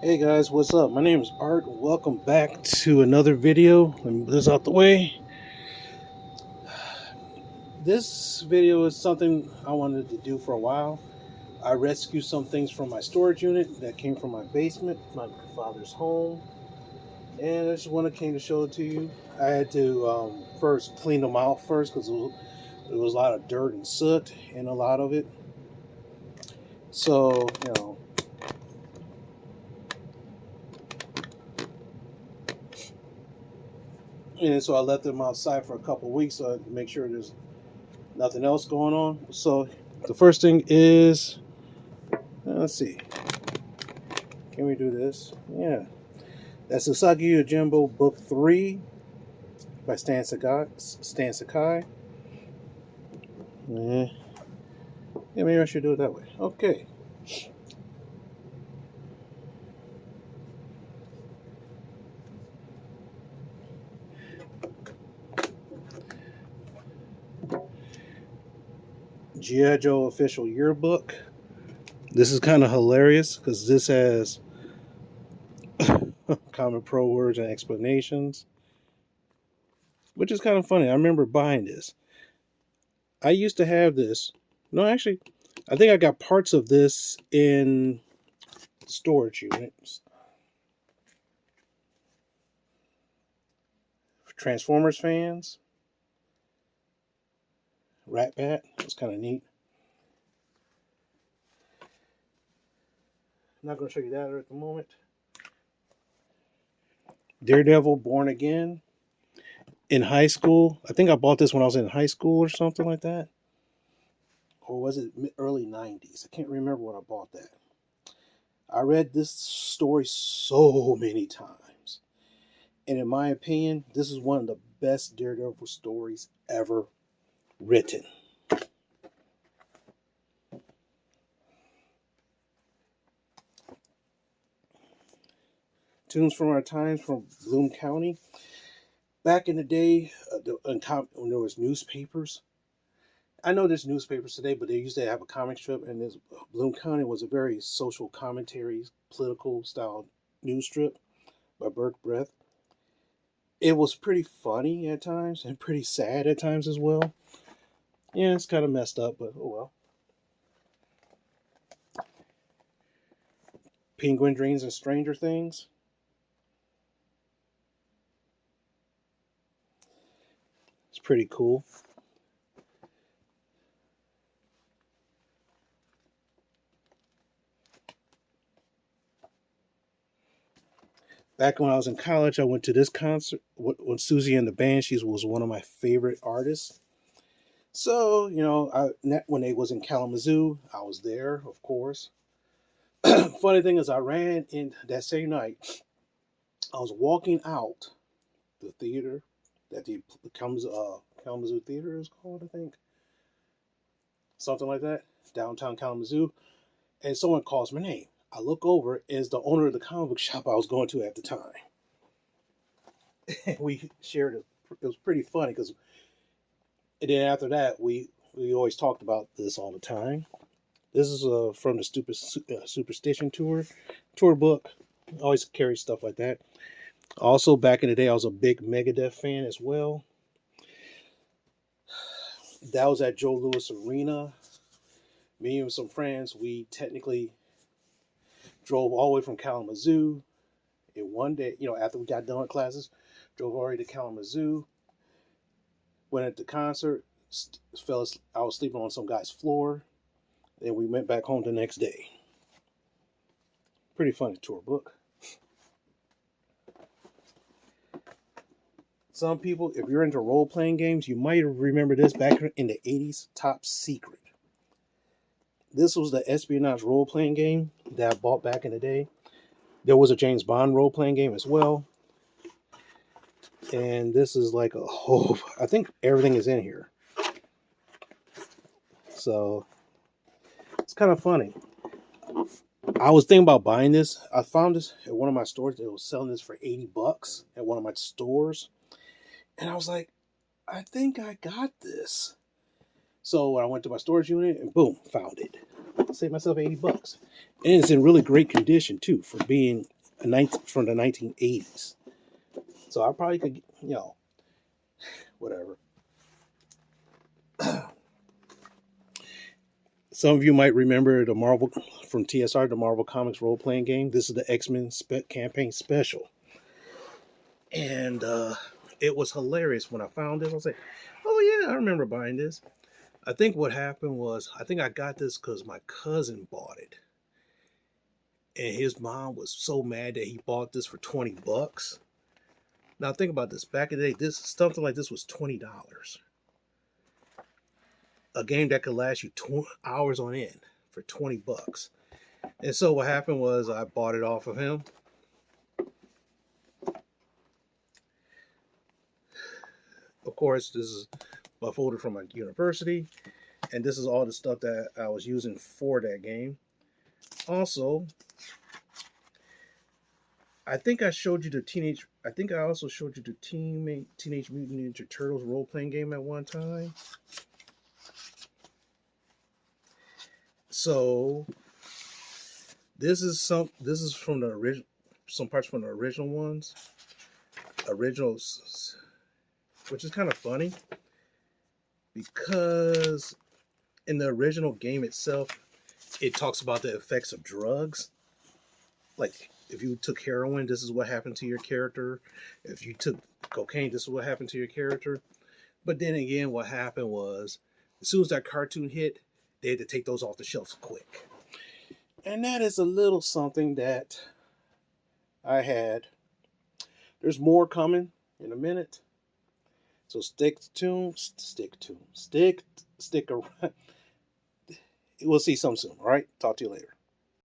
Hey guys, what's up? My name is Art. Welcome back to another video. Let me move this out the way. This video is something I wanted to do for a while. I rescued some things from my storage unit that came from my basement, my father's home, and I just came to show it to you. I had to first clean them out first because there was a lot of dirt and soot in a lot of it. So, and so I left them outside for a couple of weeks so I make sure there's nothing else going on. So the first thing is, let's see, can we do this? Yeah, that's Usagi Yojimbo Book 3 by Stan Sakai. Yeah, maybe I should do it that way. Okay. G.I. Joe official yearbook. This is kind of hilarious because this has common pro words and explanations, which is kind of funny. I remember buying this. I used to have this. No, actually, I think I got parts of this in storage units. Transformers fans. Rat Bat. It's kind of neat. I'm not going to show you that at the moment. Daredevil Born Again. In high school. I think I bought this when I was in high school or something like that. Or was it early 90s? I can't remember when I bought that. I read this story so many times. And in my opinion, this is one of the best Daredevil stories ever written. Tunes from Our Times from Bloom County. Back in the day, when there was newspapers, I know there's newspapers today, but they used to have a comic strip, and this Bloom County was a very social commentary, political style news strip by Burke Breath. It was pretty funny at times and pretty sad at times as well. Yeah, it's kind of messed up, but oh well. Penguin Dreams and Stranger Things. It's pretty cool. Back when I was in college, I went to this concert when Susie and the Banshees was one of my favorite artists. So, when they was in Kalamazoo, I was there, of course. Funny thing is, I ran in that same night. I was walking out the theater that the Kalamazoo Theater is called, I think. Something like that. Downtown Kalamazoo. And someone calls my name. I look over, it's the owner of the comic book shop I was going to at the time. We shared it. It was pretty funny because, and then after that, we always talked about this all the time. This is from the Superstition tour book. I always carry stuff like that. Also, back in the day, I was a big Megadeth fan as well. That was at Joe Louis Arena. Me and some friends, we technically drove all the way from Kalamazoo. And one day, after we got done with classes, drove all the way to Kalamazoo. Went at the concert. I was sleeping on some guy's floor. And we went back home the next day. Pretty funny tour book. Some people, if you're into role-playing games, you might remember this back in the 80s, Top Secret. This was the espionage role-playing game that I bought back in the day. There was a James Bond role-playing game as well. And this is like a whole, I think everything is in here. So, it's kind of funny. I was thinking about buying this. I found this at one of my stores. They was selling this for $80 at one of my stores. And I was like, I think I got this. So I went to my storage unit and boom, found it. Saved myself $80. And it's in really great condition too for being from the 1980s. So I probably could, whatever. Some of you might remember the Marvel from TSR, the Marvel Comics role playing game. This is the X-Men campaign special, and it was hilarious when I found it. I was like, "Oh yeah, I remember buying this." I think what happened was I think I got this because my cousin bought it, and his mom was so mad that he bought this for $20. Now think about this. Back in the day, this something like this was $20. A game that could last you 2 hours on end for $20. And so what happened was I bought it off of him. Of course, this is my folder from my university, and this is all the stuff that I was using for that game. Also, I think I showed you the teenage. I think I also showed you the Teenage Mutant Ninja Turtles role playing game at one time. So this is from the original. Some parts from the original ones. Originals, which is kind of funny because in the original game itself, it talks about the effects of drugs. Like if you took heroin, this is what happened to your character. If you took cocaine, this is what happened to your character. But then again, what happened was as soon as that cartoon hit, they had to take those off the shelves quick. And that is a little something that I had. There's more coming in a minute. So stick around. We'll see some soon. All right. Talk to you later.